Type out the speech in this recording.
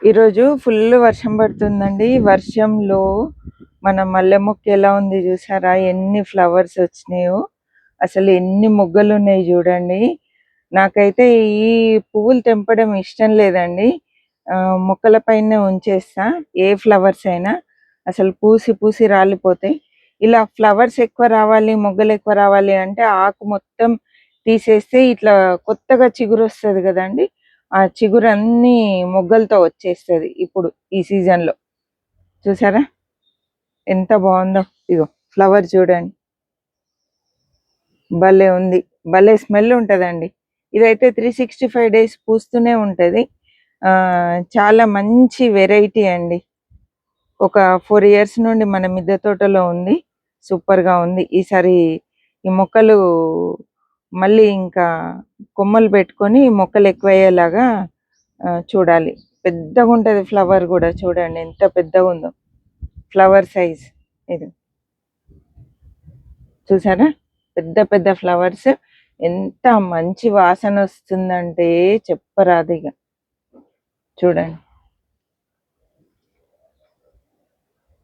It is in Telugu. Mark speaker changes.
Speaker 1: ఈరోజు ఫుల్ వర్షం పడుతుందండి. వర్షంలో మన మల్లె మొక్క ఎలా ఉంది చూసారా? ఎన్ని ఫ్లవర్స్ వచ్చినాయో, అసలు ఎన్ని మొగ్గలు ఉన్నాయి చూడండి. నాకైతే ఈ పువ్వులు తెంపడం ఇష్టం లేదండి. మొక్కల పైన ఉంచేస్తా ఏ ఫ్లవర్స్ అయినా. అసలు పూసి పూసి రాలిపోతాయి. ఇలా ఫ్లవర్స్ ఎక్కువ రావాలి, మొగ్గలు ఎక్కువ రావాలి అంటే ఆకు మొత్తం తీసేస్తే ఇట్లా కొత్తగా చిగురు వస్తుంది కదండి. ఆ చిగురు అన్ని మొగ్గలతో వచ్చేస్తుంది ఇప్పుడు ఈ సీజన్ లో. చూసారా ఎంత బాగుందో? ఇగో ఫ్లవర్ చూడండి, భలే ఉంది. భలే స్మెల్ ఉంటుందండి. ఇదైతే 365 days పూస్తూనే ఉంటుంది. చాలా మంచి వెరైటీ అండి. ఒక 4 years నుండి మన మిద్దె తోటలో ఉంది. సూపర్ గా ఉంది. ఈసారి ఈ మొక్కలు మళ్ళీ ఇంకా కొమ్మలు పెట్టుకొని మొక్కలు ఎక్కువ అయ్యేలాగా చూడాలి. పెద్దగా ఉంటది ఫ్లవర్ కూడా. చూడండి ఎంత పెద్దగా ఉందో ఫ్లవర్ సైజ్. ఇది చూసారా? పెద్ద పెద్ద ఫ్లవర్స్. ఎంత మంచి వాసన వస్తుందంటే చెప్పరాదు ఇక. చూడండి.